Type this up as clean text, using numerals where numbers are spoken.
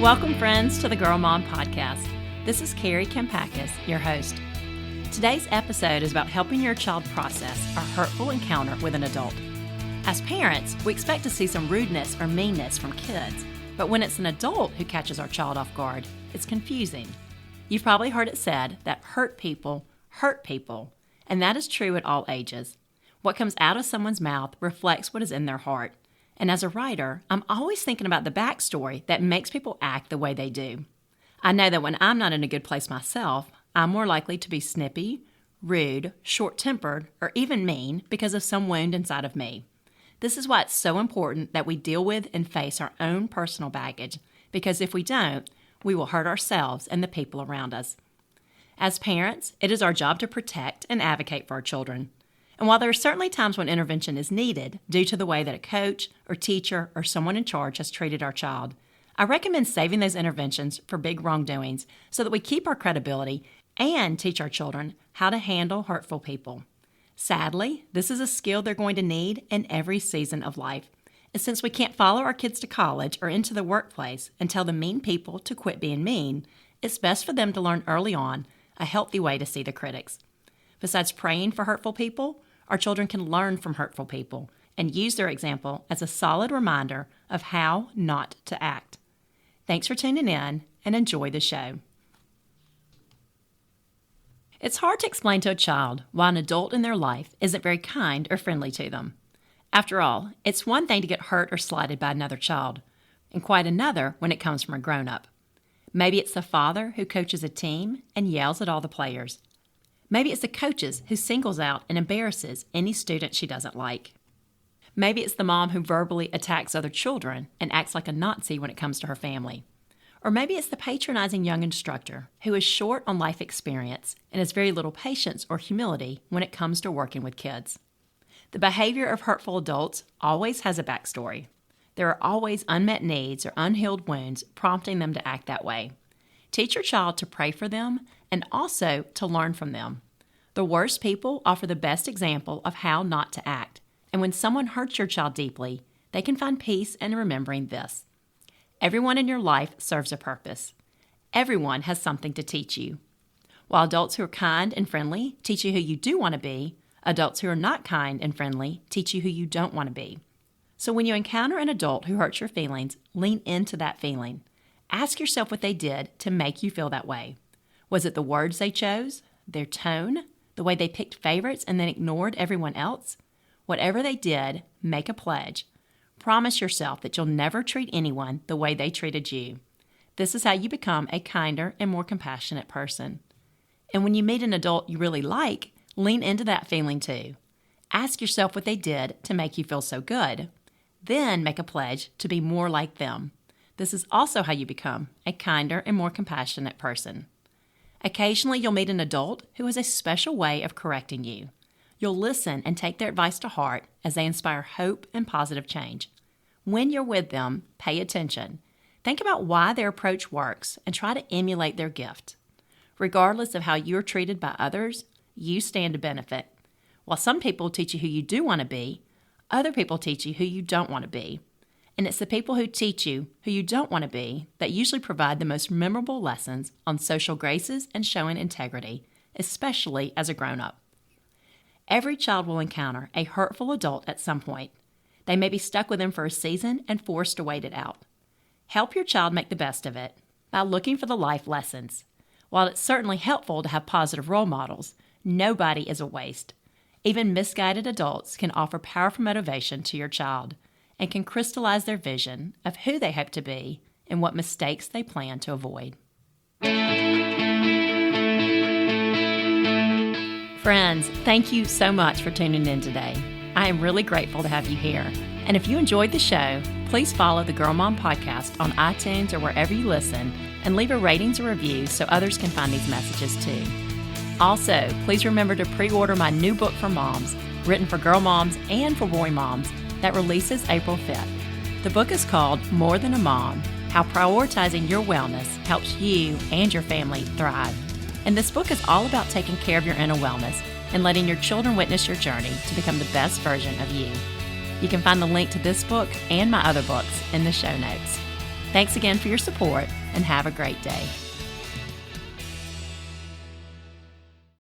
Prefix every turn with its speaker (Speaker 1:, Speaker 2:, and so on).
Speaker 1: Welcome, friends, to the Girl Mom Podcast. This is Kari, your host. Today's episode is about helping your child process a hurtful encounter with an adult. As parents, we expect to see some rudeness or meanness from kids, but when it's an adult who catches our child off guard, it's confusing. You've probably heard it said that hurt people hurt people, and that is true at all ages. What comes out of someone's mouth reflects what is in their heart. And as a writer, I'm always thinking about the backstory that makes people act the way they do. I know that when I'm not in a good place myself, I'm more likely to be snippy, rude, short-tempered, or even mean because of some wound inside of me. This is why it's so important that we deal with and face our own personal baggage, because if we don't, we will hurt ourselves and the people around us. As parents, it is our job to protect and advocate for our children. And while there are certainly times when intervention is needed due to the way that a coach or teacher or someone in charge has treated our child, I recommend saving those interventions for big wrongdoings so that we keep our credibility and teach our children how to handle hurtful people. Sadly, this is a skill they're going to need in every season of life. And since we can't follow our kids to college or into the workplace and tell the mean people to quit being mean, it's best for them to learn early on a healthy way to see the critics. Besides praying for hurtful people, our children can learn from hurtful people and use their example as a solid reminder of how not to act. Thanks for tuning in and enjoy the show. It's hard to explain to a child why an adult in their life isn't very kind or friendly to them. After all, it's one thing to get hurt or slighted by another child, and quite another when it comes from a grown-up. Maybe it's the father who coaches a team and yells at all the players. Maybe it's the coaches who singles out and embarrasses any student she doesn't like. Maybe it's the mom who verbally attacks other children and acts like a Nazi when it comes to her family. Or maybe it's the patronizing young instructor who is short on life experience and has very little patience or humility when it comes to working with kids. The behavior of hurtful adults always has a backstory. There are always unmet needs or unhealed wounds prompting them to act that way. Teach your child to pray for them and also to learn from them. The worst people offer the best example of how not to act. And when someone hurts your child deeply, they can find peace in remembering this. Everyone in your life serves a purpose. Everyone has something to teach you. While adults who are kind and friendly teach you who you do want to be, adults who are not kind and friendly teach you who you don't want to be. So when you encounter an adult who hurts your feelings, lean into that feeling. Ask yourself what they did to make you feel that way. Was it the words they chose, their tone, the way they picked favorites and then ignored everyone else? Whatever they did, make a pledge. Promise yourself that you'll never treat anyone the way they treated you. This is how you become a kinder and more compassionate person. And when you meet an adult you really like, lean into that feeling too. Ask yourself what they did to make you feel so good. Then make a pledge to be more like them. This is also how you become a kinder and more compassionate person. Occasionally, you'll meet an adult who has a special way of correcting you. You'll listen and take their advice to heart as they inspire hope and positive change. When you're with them, pay attention. Think about why their approach works and try to emulate their gift. Regardless of how you're treated by others, you stand to benefit. While some people teach you who you do want to be, other people teach you who you don't want to be. And it's the people who teach you who you don't want to be that usually provide the most memorable lessons on social graces and showing integrity, especially as a grown-up. Every child will encounter a hurtful adult at some point. They may be stuck with them for a season and forced to wait it out. Help your child make the best of it by looking for the life lessons. While it's certainly helpful to have positive role models, nobody is a waste. Even misguided adults can offer powerful motivation to your child and can crystallize their vision of who they hope to be and what mistakes they plan to avoid. Friends, thank you so much for tuning in today. I am really grateful to have you here. And if you enjoyed the show, please follow the Girl Mom Podcast on iTunes or wherever you listen and leave a ratings or review so others can find these messages too. Also, please remember to pre-order my new book for moms, written for girl moms and for boy moms, that releases April 5th. The book is called More Than a Mom, How Prioritizing Your Wellness Helps You and Your Family Thrive. And this book is all about taking care of your inner wellness and letting your children witness your journey to become the best version of you. You can find the link to this book and my other books in the show notes. Thanks again for your support, and have a great day.